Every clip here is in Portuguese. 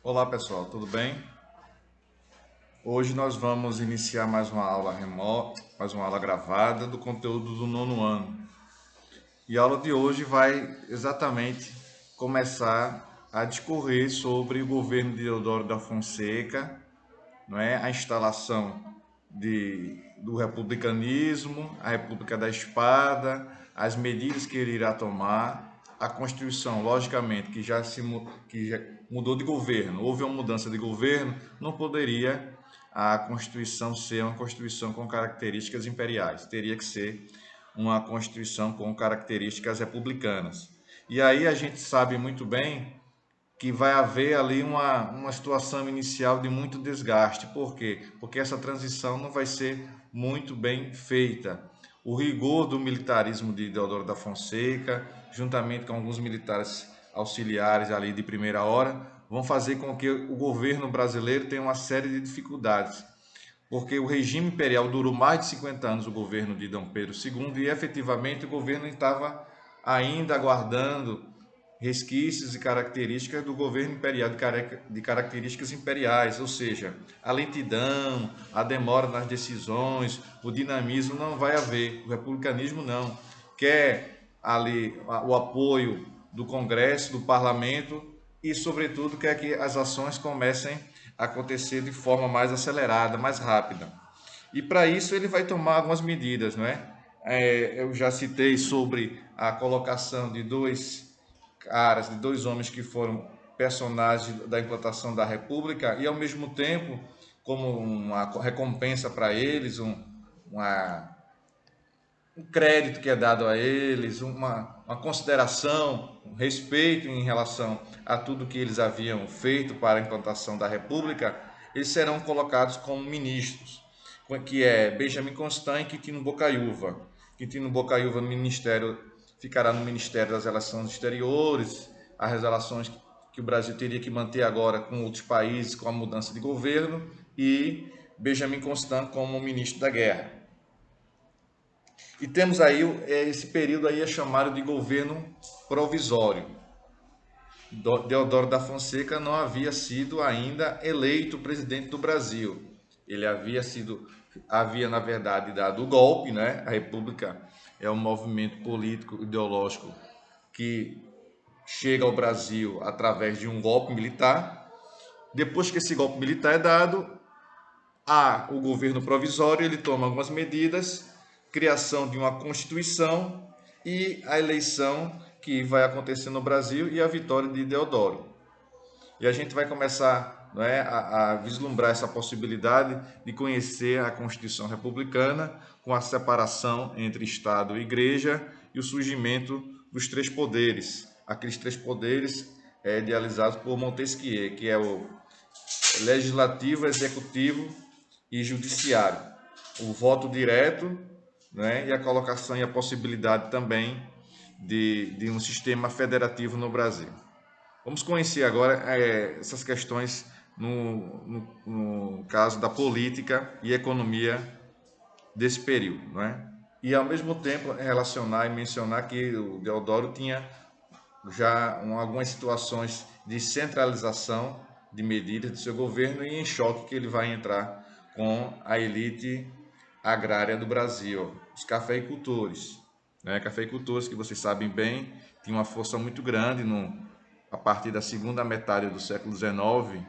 Olá pessoal, tudo bem? Hoje nós vamos iniciar mais uma aula remota, mais uma aula gravada do conteúdo do nono ano. E a aula de hoje vai exatamente começar a discorrer sobre o governo de Deodoro da Fonseca, não é? A instalação do republicanismo, a República da Espada, as medidas que ele irá tomar, a Constituição, logicamente, que já mudou de governo, houve uma mudança de governo, não poderia a Constituição ser uma Constituição com características imperiais, teria que ser uma Constituição com características republicanas. E aí a gente sabe muito bem que vai haver ali uma situação inicial de muito desgaste. Por quê? Porque essa transição não vai ser muito bem feita. O rigor do militarismo de Deodoro da Fonseca, juntamente com alguns militares auxiliares ali de primeira hora, vão fazer com que o governo brasileiro tenha uma série de dificuldades. Porque o regime imperial durou mais de 50 anos, o governo de Dom Pedro II, e efetivamente o governo estava ainda aguardando resquícios e características do governo imperial, de características imperiais, ou seja, a lentidão, a demora nas decisões, o dinamismo não vai haver, o republicanismo não. Quer ali o apoio do Congresso, do Parlamento e, sobretudo, quer que as ações comecem a acontecer de forma mais acelerada, mais rápida. E para isso ele vai tomar algumas medidas, não é? Eu já citei sobre a colocação de dois caras, de dois homens que foram personagens da implantação da República e, ao mesmo tempo, como uma recompensa para eles, uma, um crédito que é dado a eles, uma consideração, um respeito em relação a tudo que eles haviam feito para a implantação da República, eles serão colocados como ministros, que é Benjamin Constant e Quintino Bocaiúva. Quintino Bocaiúva no Ministério, ficará no Ministério das Relações Exteriores, as relações que o Brasil teria que manter agora com outros países com a mudança de governo, e Benjamin Constant como ministro da Guerra. E temos aí esse período aí é chamado de governo provisório. Deodoro da Fonseca não havia sido ainda eleito presidente do Brasil. Ele havia na verdade dado o golpe, né? A República é um movimento político ideológico que chega ao Brasil através de um golpe militar. Depois que esse golpe militar é dado, há o governo provisório, ele toma algumas medidas, criação de uma Constituição e a eleição que vai acontecer no Brasil e a vitória de Deodoro. E a gente vai começar, não é, a vislumbrar essa possibilidade de conhecer a Constituição republicana com a separação entre Estado e Igreja e o surgimento dos três poderes. Aqueles três poderes idealizados por Montesquieu, que é o legislativo, executivo e judiciário. O voto direto, né, e a colocação e a possibilidade também de um sistema federativo no Brasil. Vamos conhecer agora essas questões no caso da política e economia desse período, não é? E ao mesmo tempo relacionar e mencionar que o Deodoro tinha já algumas situações de centralização de medidas do seu governo e em choque que ele vai entrar com a elite agrária do Brasil, os cafeicultores. Né? Cafeicultores que vocês sabem bem, tinham uma força muito grande a partir da segunda metade do século XIX.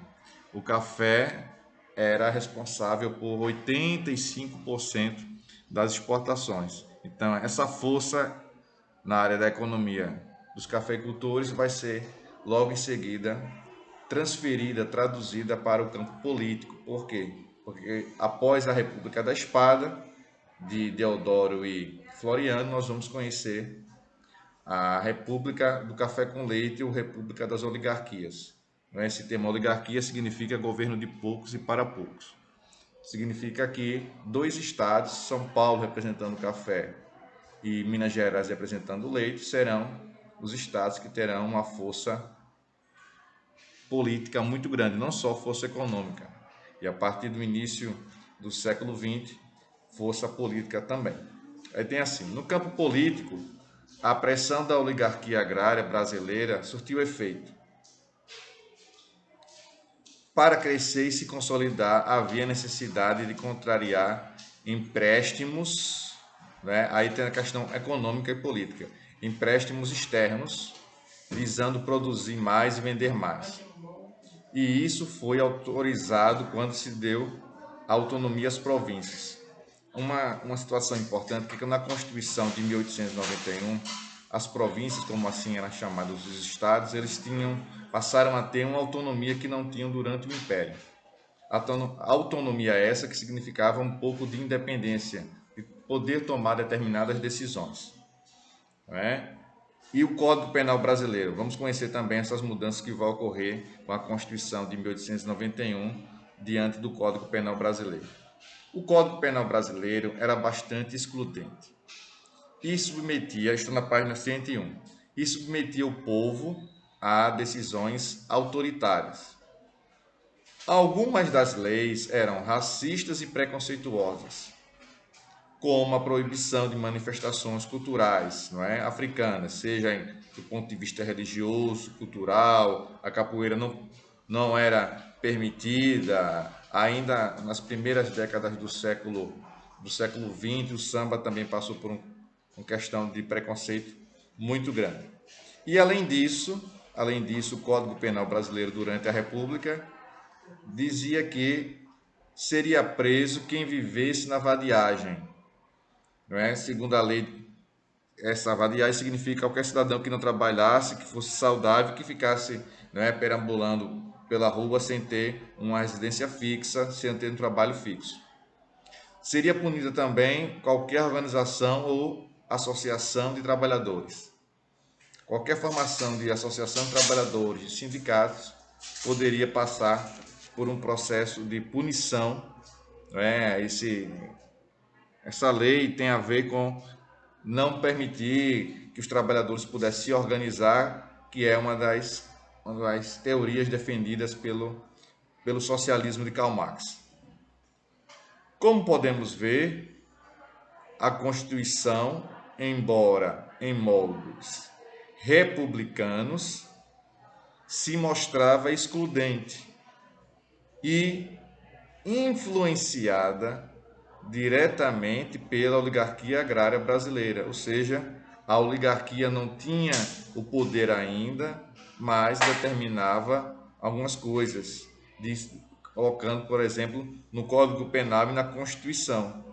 O café era responsável por 85% das exportações. Então, essa força na área da economia dos cafeicultores vai ser logo em seguida transferida, traduzida para o campo político. Por quê? Porque após a República da Espada, de Deodoro e Floriano, nós vamos conhecer a República do Café com Leite ou República das Oligarquias. Esse termo oligarquia significa governo de poucos e para poucos. Significa que dois estados, São Paulo representando o café e Minas Gerais representando o leite, serão os estados que terão uma força política muito grande, não só força econômica. E a partir do início do século XX, força política também. Aí tem assim, no campo político, a pressão da oligarquia agrária brasileira surtiu efeito. para crescer e se consolidar, havia necessidade de contrariar empréstimos, né? Aí tem a questão econômica e política, empréstimos externos, visando produzir mais e vender mais. E isso foi autorizado quando se deu a autonomia às províncias. Uma situação importante é que na Constituição de 1891, as províncias, como assim eram chamados os estados, passaram a ter uma autonomia que não tinham durante o Império. Autonomia essa que significava um pouco de independência, de poder tomar determinadas decisões. Não é? E o Código Penal brasileiro. Vamos conhecer também essas mudanças que vão ocorrer com a Constituição de 1891 diante do Código Penal brasileiro. O Código Penal brasileiro era bastante excludente e submetia, estou na página 101, e submetia o povo a decisões autoritárias. Algumas das leis eram racistas e preconceituosas, como a proibição de manifestações culturais, não é, africanas, seja do ponto de vista religioso, cultural. A capoeira não era permitida. Ainda nas primeiras décadas do século XX, o samba também passou por uma questão de preconceito muito grande. E além disso, o Código Penal brasileiro durante a República dizia que seria preso quem vivesse na vadiagem. Não é? Segundo a lei, essa vadiagem significa qualquer cidadão que não trabalhasse, que fosse saudável, que ficasse, não é, perambulando pela rua sem ter uma residência fixa, sem ter um trabalho fixo. Seria punida também qualquer organização ou associação de trabalhadores. Qualquer formação de associação de trabalhadores, de sindicatos, poderia passar por um processo de punição. Não é? Essa lei tem a ver com não permitir que os trabalhadores pudessem se organizar, que é uma das teorias defendidas pelo socialismo de Karl Marx. Como podemos ver, a Constituição, embora em moldes republicanos, se mostrava excludente e influenciada diretamente pela oligarquia agrária brasileira, ou seja, a oligarquia não tinha o poder ainda, mas determinava algumas coisas, colocando, por exemplo, no Código Penal e na Constituição.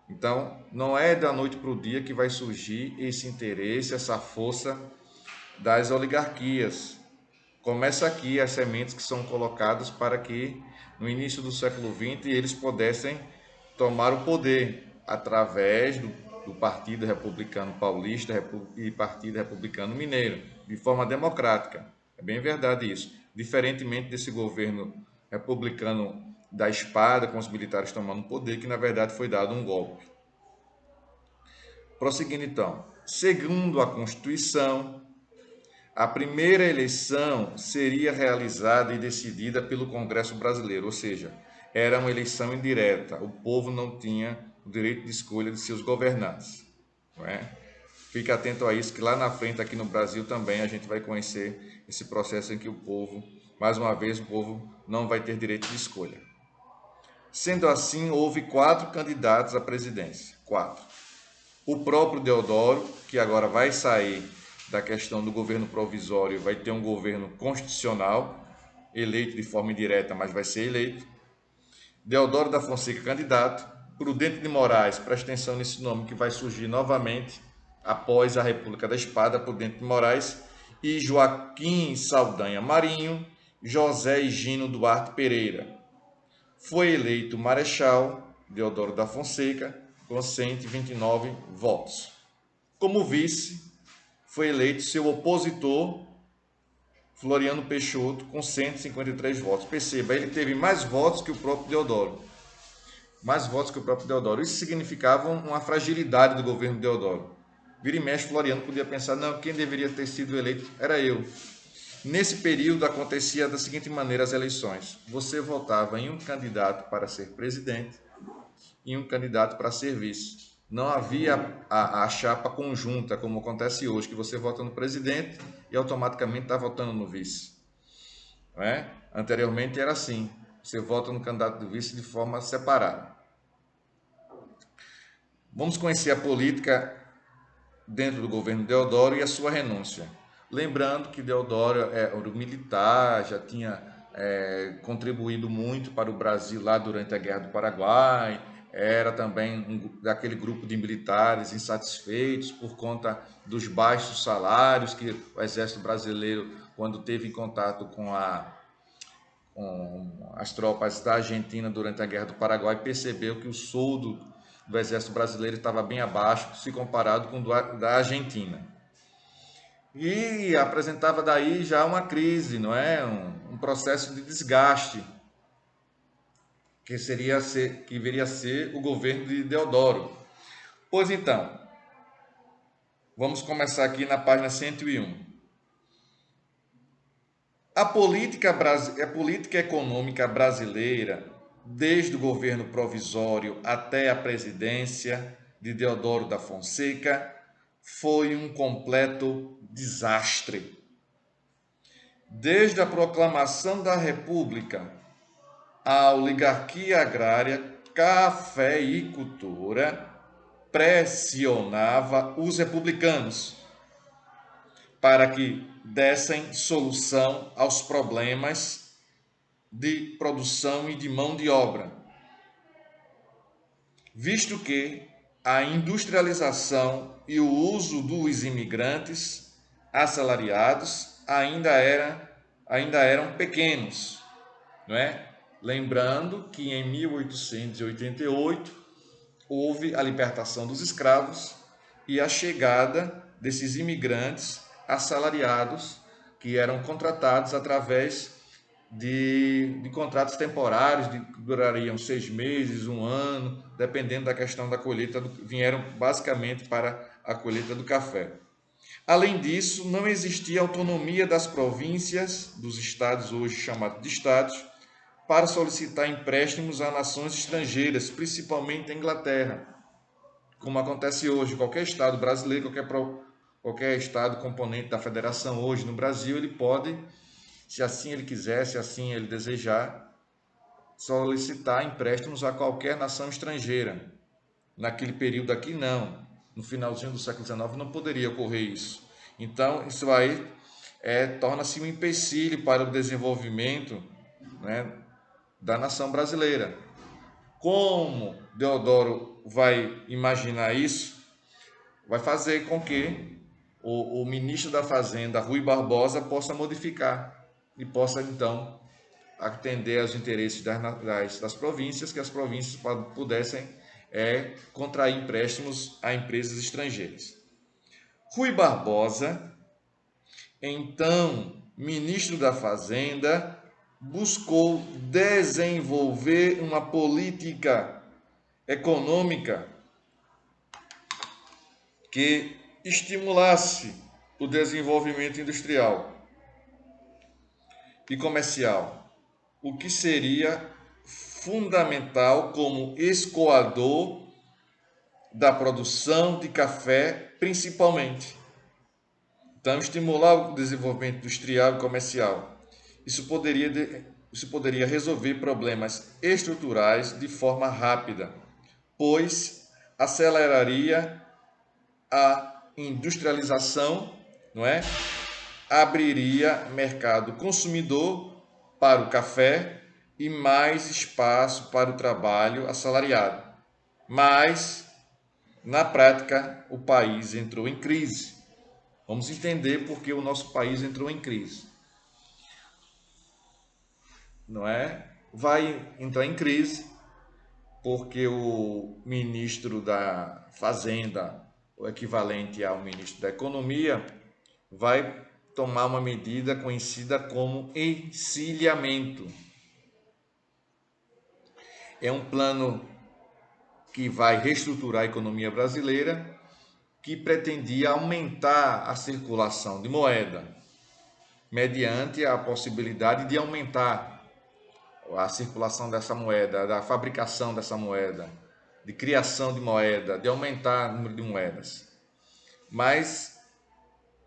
Então, não é da noite para o dia que vai surgir esse interesse, essa força das oligarquias. Começa aqui as sementes que são colocadas para que, no início do século XX, eles pudessem tomar o poder através do Partido Republicano Paulista e Partido Republicano Mineiro, de forma democrática. É bem verdade isso. Diferentemente desse governo republicano da espada, com os militares tomando o poder, que na verdade foi dado um golpe. Prosseguindo então, segundo a Constituição, a primeira eleição seria realizada e decidida pelo Congresso Brasileiro, ou seja, era uma eleição indireta. O povo não tinha o direito de escolha de seus governantes. Não é? Fique atento a isso, que lá na frente, aqui no Brasil também, a gente vai conhecer esse processo em que o povo, mais uma vez, o povo não vai ter direito de escolha. Sendo assim, houve 4 candidatos à presidência. 4. O próprio Deodoro, que agora vai sair da questão do governo provisório, vai ter um governo constitucional, eleito de forma indireta, mas vai ser eleito. Deodoro da Fonseca, candidato. Prudente de Moraes, presta atenção nesse nome que vai surgir novamente após a República da Espada, Prudente de Moraes. E Joaquim Saldanha Marinho, José Higino Duarte Pereira. Foi eleito marechal Deodoro da Fonseca com 129 votos. Como vice, foi eleito seu opositor, Floriano Peixoto, com 153 votos. Perceba, ele teve mais votos que o próprio Deodoro. Mais votos que o próprio Deodoro. Isso significava uma fragilidade do governo Deodoro. Vira e mexe, Floriano podia pensar, não, quem deveria ter sido eleito era eu. Nesse período acontecia da seguinte maneira as eleições. Você votava em um candidato para ser presidente e um candidato para ser vice. Não havia a chapa conjunta, como acontece hoje, que você vota no presidente e automaticamente está votando no vice. não é? Anteriormente era assim, você vota no candidato de vice de forma separada. Vamos conhecer a política dentro do governo Deodoro e a sua renúncia. Lembrando que Deodoro era militar, já tinha contribuído muito para o Brasil lá durante a Guerra do Paraguai, era também daquele grupo de militares insatisfeitos por conta dos baixos salários que o Exército Brasileiro, quando teve em contato com as tropas da Argentina durante a Guerra do Paraguai, percebeu que o soldo do Exército Brasileiro estava bem abaixo se comparado com o da Argentina. E apresentava daí já uma crise, não é? Um processo de desgaste que viria a ser o governo de Deodoro. Pois então, vamos começar aqui na página 101. A política econômica brasileira, desde o governo provisório até a presidência de Deodoro da Fonseca, foi um completo desastre. Desde a proclamação da República, a oligarquia agrária cafeicultora pressionava os republicanos para que dessem solução aos problemas de produção e de mão de obra, visto que a industrialização e o uso dos imigrantes assalariados ainda eram pequenos, não é? Lembrando que em 1888 houve a libertação dos escravos e a chegada desses imigrantes assalariados que eram contratados através de contratos temporários, que durariam 6 meses, um ano, dependendo da questão da colheita, vieram basicamente para a colheita do café. Além disso, não existia autonomia das províncias, dos estados hoje chamados de estados, para solicitar empréstimos a nações estrangeiras, principalmente a Inglaterra, como acontece hoje. Qualquer estado brasileiro, qualquer estado componente da federação hoje no Brasil, ele pode, se assim ele quiser, se assim ele desejar, solicitar empréstimos a qualquer nação estrangeira. Naquele período aqui, não. No finalzinho do século XIX não poderia ocorrer isso. Então, isso aí torna-se um empecilho para o desenvolvimento, né, da nação brasileira. Como Deodoro vai imaginar isso? Vai fazer com que o ministro da Fazenda, Rui Barbosa, possa modificar e possa, então, atender aos interesses das províncias, que as províncias pudessem contrair empréstimos a empresas estrangeiras. Rui Barbosa, então ministro da Fazenda, buscou desenvolver uma política econômica que estimulasse o desenvolvimento industrial e comercial, o que seria fundamental como escoador da produção de café, principalmente. Então, estimular o desenvolvimento industrial e comercial. Isso poderia resolver problemas estruturais de forma rápida, pois aceleraria a industrialização, não é? Abriria mercado consumidor para o café e mais espaço para o trabalho assalariado. Mas, na prática, o país entrou em crise. Vamos entender por que o nosso país entrou em crise. Não é? Vai entrar em crise porque o ministro da Fazenda, o equivalente ao ministro da Economia, vai tomar uma medida conhecida como encilhamento. É um plano que vai reestruturar a economia brasileira, que pretendia aumentar a circulação de moeda, mediante a possibilidade de aumentar a circulação dessa moeda, da fabricação dessa moeda, de criação de moeda, de aumentar o número de moedas. Mas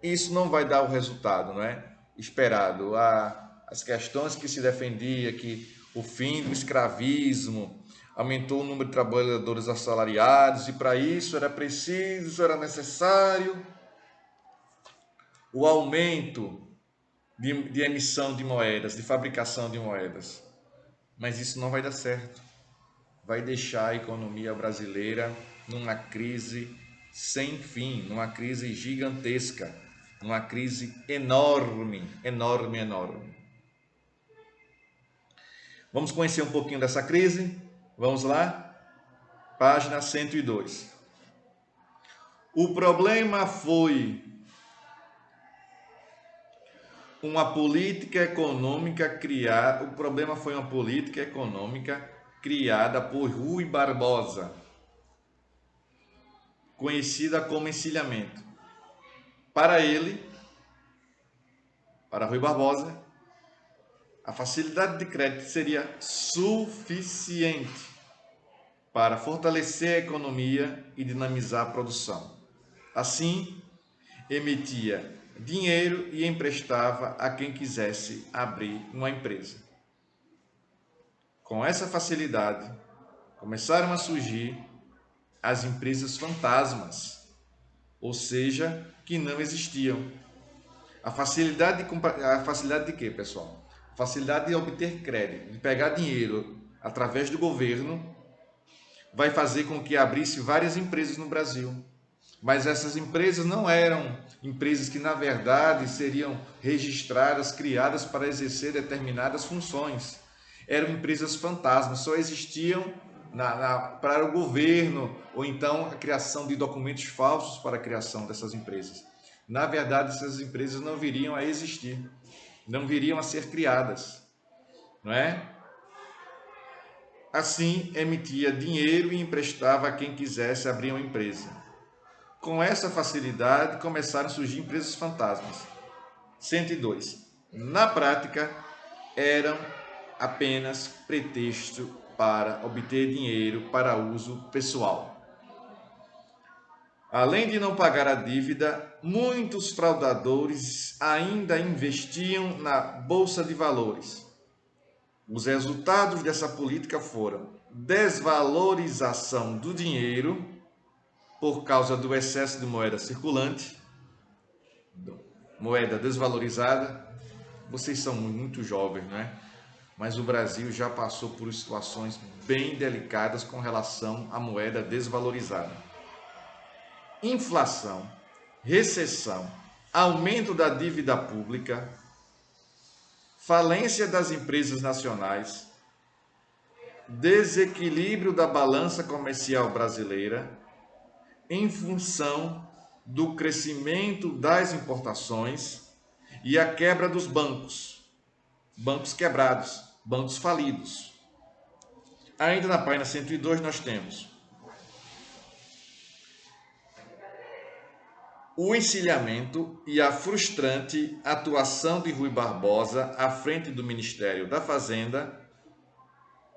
isso não vai dar o resultado, não é? Esperado. as questões que se defendia, que o fim do escravismo aumentou o número de trabalhadores assalariados e para isso era preciso, era necessário o aumento de emissão de moedas, de fabricação de moedas. Mas isso não vai dar certo. Vai deixar a economia brasileira numa crise sem fim, numa crise gigantesca, numa crise enorme, enorme, enorme. Vamos conhecer um pouquinho dessa crise? Vamos lá? Página 102. O problema foi uma política econômica criada. O problema foi uma política econômica criada por Rui Barbosa, conhecida como encilhamento. Para ele, para Rui Barbosa, a facilidade de crédito seria suficiente para fortalecer a economia e dinamizar a produção. Assim, emitia dinheiro e emprestava a quem quisesse abrir uma empresa. Com essa facilidade, começaram a surgir as empresas fantasmas, ou seja, que não existiam. A facilidade de quê, pessoal? A facilidade de obter crédito, de pegar dinheiro através do governo, vai fazer com que abrisse várias empresas no Brasil. Mas essas empresas não eram empresas que, na verdade, seriam registradas, criadas para exercer determinadas funções. Eram empresas fantasmas, só existiam para o governo, ou então a criação de documentos falsos para a criação dessas empresas. Na verdade, essas empresas não viriam a existir, não viriam a ser criadas, não é? Assim, emitia dinheiro e emprestava a quem quisesse abrir uma empresa. Com essa facilidade, começaram a surgir empresas fantasmas. 102. Na prática, eram apenas pretexto para obter dinheiro para uso pessoal. Além de não pagar a dívida, muitos fraudadores ainda investiam na Bolsa de Valores. Os resultados dessa política foram desvalorização do dinheiro por causa do excesso de moeda circulante, moeda desvalorizada. Vocês são muito jovens, não é? Mas o Brasil já passou por situações bem delicadas com relação à moeda desvalorizada. Inflação, recessão, aumento da dívida pública, falência das empresas nacionais, desequilíbrio da balança comercial brasileira, em função do crescimento das importações e a quebra dos bancos, bancos quebrados, bancos falidos. Ainda na página 102 nós temos o encilhamento e a frustrante atuação de Rui Barbosa à frente do Ministério da Fazenda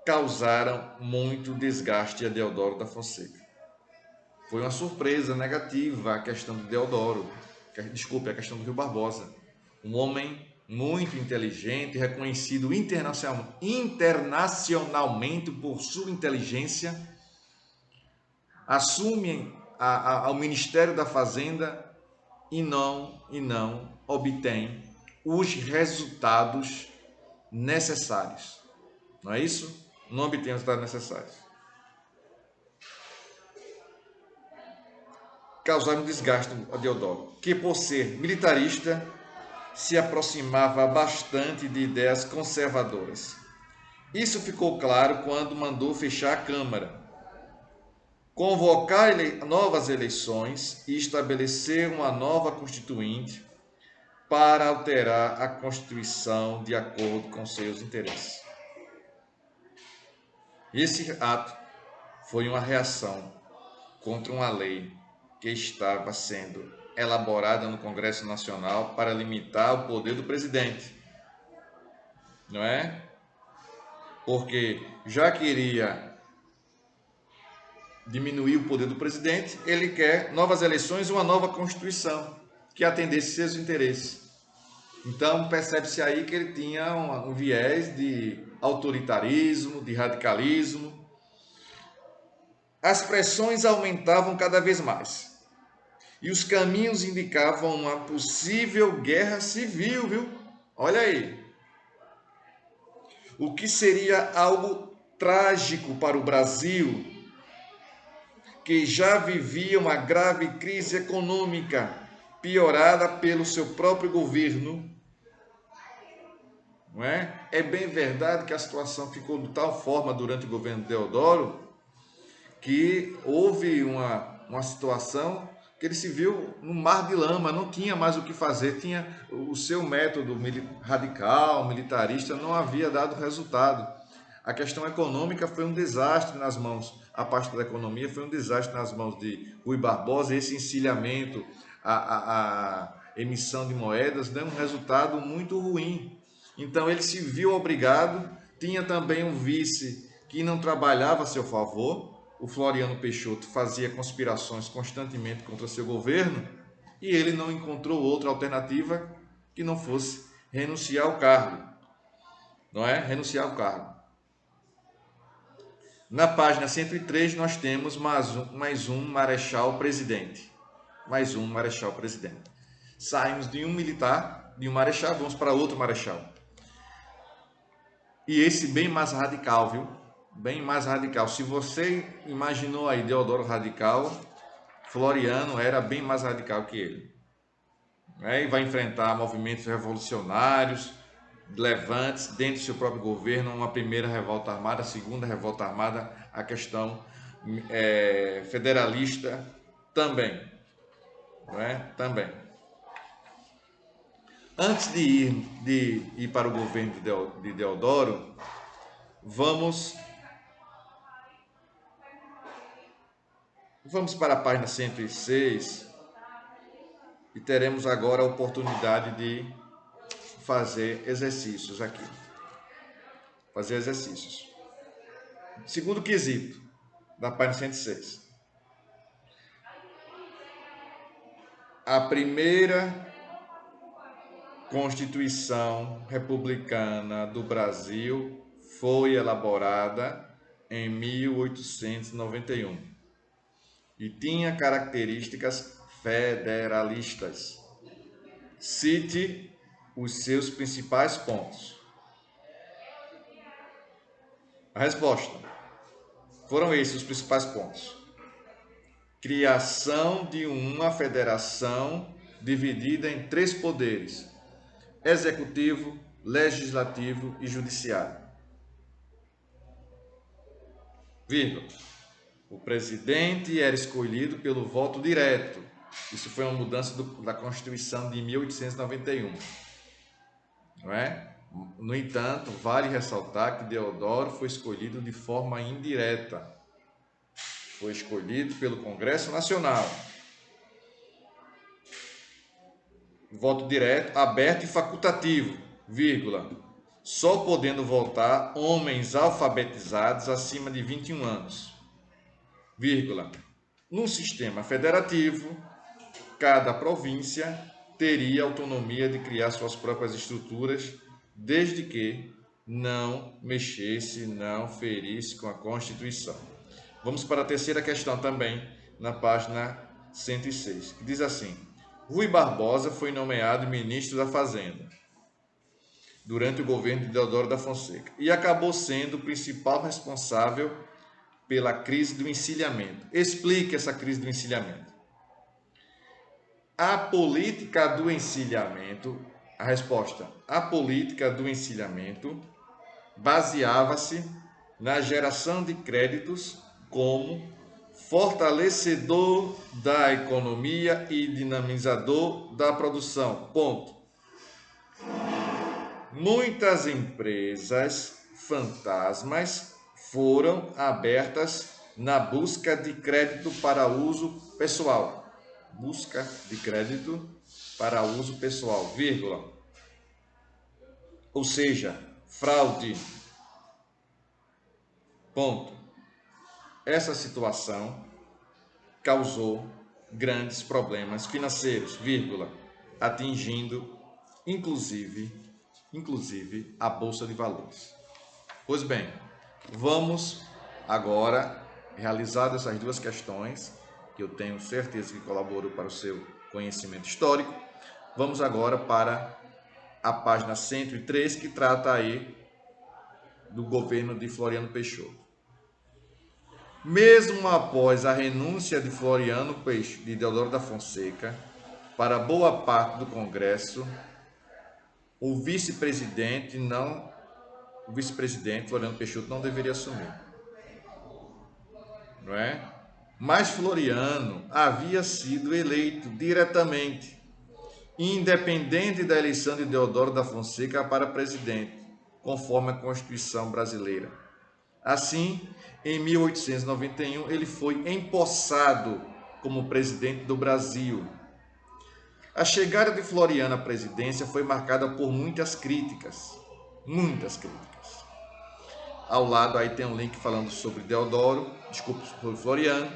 causaram muito desgaste a Deodoro da Fonseca. Foi uma surpresa negativa a questão do Deodoro, a questão do Rui Barbosa. Um homem muito inteligente, reconhecido internacionalmente por sua inteligência, assume ao Ministério da Fazenda e não obtém os resultados necessários. Não é isso? Não obtém os resultados necessários. Causaram desgaste a Deodoro, que por ser militarista se aproximava bastante de ideias conservadoras. Isso ficou claro quando mandou fechar a Câmara, convocar novas eleições e estabelecer uma nova Constituinte para alterar a Constituição de acordo com seus interesses. Esse ato foi uma reação contra uma lei que estava sendo elaborada no Congresso Nacional para limitar o poder do presidente, não é? Porque já queria diminuir o poder do presidente, ele quer novas eleições e uma nova Constituição que atendesse seus interesses. Então, percebe-se aí que ele tinha um viés de autoritarismo, de radicalismo. As pressões aumentavam cada vez mais. E os caminhos indicavam uma possível guerra civil, viu? Olha aí. O que seria algo trágico para o Brasil, que já vivia uma grave crise econômica, piorada pelo seu próprio governo. Não é? É bem verdade que a situação ficou de tal forma durante o governo de Deodoro que houve uma situação que ele se viu no mar de lama, não tinha mais o que fazer, tinha o seu método radical, militarista, não havia dado resultado. A questão econômica foi um desastre nas mãos, a parte da economia foi um desastre nas mãos de Rui Barbosa, esse encilhamento, a emissão de moedas deu um resultado muito ruim. Então ele se viu obrigado, tinha também um vice que não trabalhava a seu favor, o Floriano Peixoto fazia conspirações constantemente contra seu governo e ele não encontrou outra alternativa que não fosse renunciar ao cargo, não é? Renunciar ao cargo. Na página 103 nós temos mais um marechal presidente. Mais um marechal presidente. Saímos de um militar, de um marechal, vamos para outro marechal. E esse bem mais radical, viu? Bem mais radical. Se você imaginou aí Deodoro radical, Floriano era bem mais radical que ele. E vai enfrentar movimentos revolucionários, levantes dentro do seu próprio governo, uma primeira revolta armada, a segunda revolta armada, a questão federalista também. Não é? Também. Antes de ir para o governo de Deodoro, vamos para a página 106 e teremos agora a oportunidade de fazer exercícios aqui. Fazer exercícios. Segundo quesito, da página 106. A primeira Constituição Republicana do Brasil foi elaborada em 1891 e tinha características federalistas. Cite os seus principais pontos. A resposta: foram esses os principais pontos. Criação de uma federação dividida em 3 poderes: executivo, legislativo e judiciário. Vírgula. O presidente era escolhido pelo voto direto. Isso foi uma mudança da Constituição de 1891. Não é? No entanto, vale ressaltar que Deodoro foi escolhido de forma indireta. Foi escolhido pelo Congresso Nacional. Voto direto, aberto e facultativo, vírgula. Só podendo votar homens alfabetizados acima de 21 anos, vírgula. No sistema federativo, cada província teria autonomia de criar suas próprias estruturas, desde que não mexesse, não ferisse com a Constituição. Vamos para a terceira questão também, na página 106, que diz assim: Rui Barbosa foi nomeado ministro da Fazenda durante o governo de Deodoro da Fonseca e acabou sendo o principal responsável pela crise do encilhamento. Explique essa crise do encilhamento. A política do encilhamento, a resposta, a política do encilhamento baseava-se na geração de créditos como fortalecedor da economia e dinamizador da produção. Ponto. Muitas empresas fantasmas foram abertas na busca de crédito para uso pessoal. Busca de crédito para uso pessoal, vírgula. Ou seja, fraude. Ponto. Essa situação causou grandes problemas financeiros, vírgula, atingindo inclusive a Bolsa de Valores. Pois bem, vamos agora, realizadas essas duas questões, que eu tenho certeza que colaborou para o seu conhecimento histórico, vamos agora para a página 103, que trata aí do governo de Floriano Peixoto. Mesmo após a renúncia de Floriano Peixoto, de Deodoro da Fonseca, para boa parte do Congresso, o vice-presidente Floriano Peixoto não deveria assumir, não é? Mas Floriano havia sido eleito diretamente, independente da eleição de Deodoro da Fonseca para presidente, conforme a Constituição brasileira. Assim, em 1891, ele foi empossado como presidente do Brasil. A chegada de Floriano à presidência foi marcada por muitas críticas. Ao lado aí tem um link falando sobre sobre Floriano,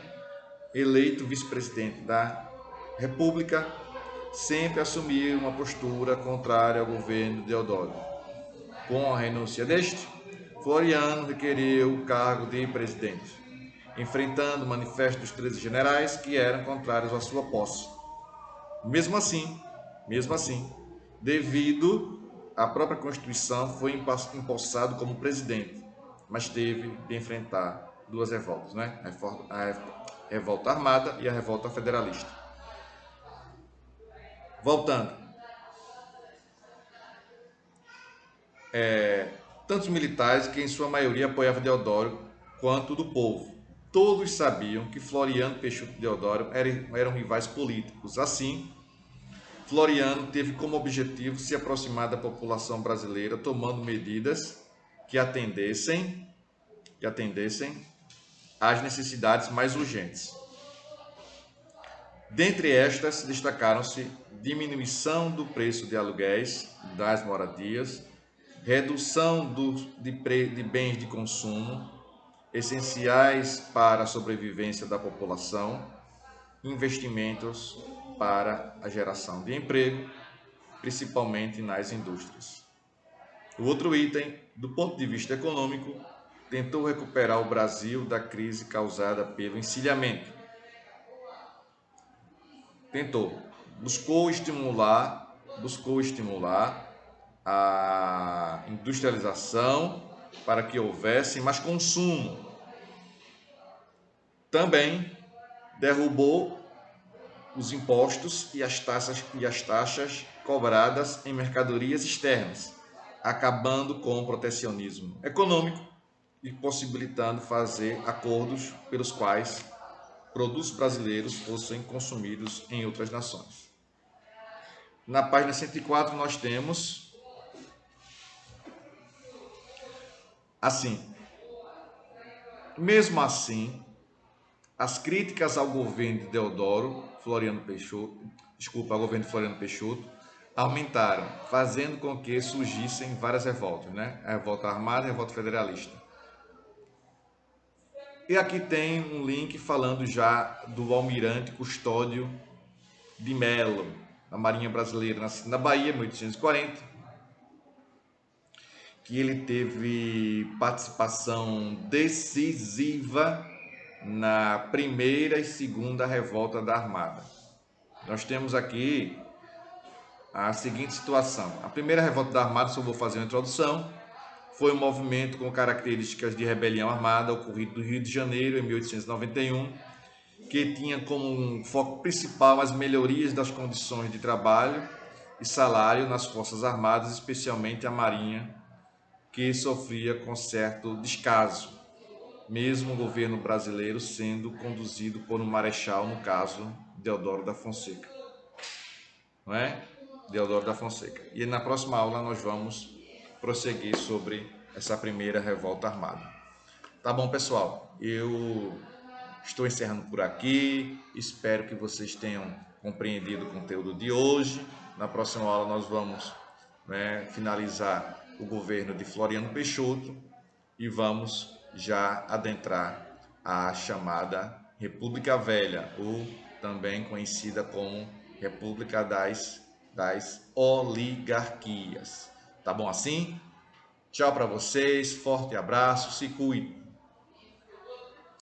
eleito vice-presidente da República, sempre assumir uma postura contrária ao governo de Deodoro. Com a renúncia deste, Floriano requeriu o cargo de presidente, enfrentando o manifesto dos 13 generais que eram contrários à sua posse. Mesmo assim, devido à própria Constituição, foi empossado como presidente, mas teve de enfrentar duas revoltas, né? A revolta armada e a revolta federalista. Voltando. Tanto os militares, que em sua maioria apoiavam Deodoro, quanto do povo. Todos sabiam que Floriano Peixoto e Deodoro eram rivais políticos. Assim, Floriano teve como objetivo se aproximar da população brasileira, tomando medidas que atendessem às necessidades mais urgentes. Dentre estas, destacaram-se diminuição do preço de aluguéis das moradias, redução de bens de consumo essenciais para a sobrevivência da população, investimentos para a geração de emprego, principalmente nas indústrias. O outro item, do ponto de vista econômico, tentou recuperar o Brasil da crise causada pelo encilhamento. Buscou estimular a industrialização para que houvesse mais consumo. Também derrubou os impostos e as taxas cobradas em mercadorias externas, acabando com o protecionismo econômico e possibilitando fazer acordos pelos quais produtos brasileiros fossem consumidos em outras nações. Na página 104 nós temos mesmo assim, as críticas ao governo de Floriano Peixoto, aumentaram, fazendo com que surgissem várias revoltas, né? A revolta armada e a revolta federalista. E aqui tem um link falando já do almirante Custódio de Mello, da Marinha Brasileira, nascido na Bahia, em 1840, que ele teve participação decisiva na primeira e segunda revolta da Armada. Nós temos aqui a seguinte situação. A primeira revolta da Armada, só vou fazer uma introdução, foi um movimento com características de rebelião armada ocorrido no Rio de Janeiro, em 1891, que tinha como um foco principal as melhorias das condições de trabalho e salário nas Forças Armadas, especialmente a Marinha, que sofria com certo descaso, mesmo o governo brasileiro sendo conduzido por um marechal, no caso, Deodoro da Fonseca. Não é? Deodoro da Fonseca. E na próxima aula nós vamos prosseguir sobre essa primeira revolta armada. Tá bom, pessoal? Eu estou encerrando por aqui. Espero que vocês tenham compreendido o conteúdo de hoje. Na próxima aula nós vamos finalizar o governo de Floriano Peixoto e vamos já adentrar a chamada República Velha, ou também conhecida como República das das oligarquias. Tá bom assim? Tchau para vocês, forte abraço, se cuide.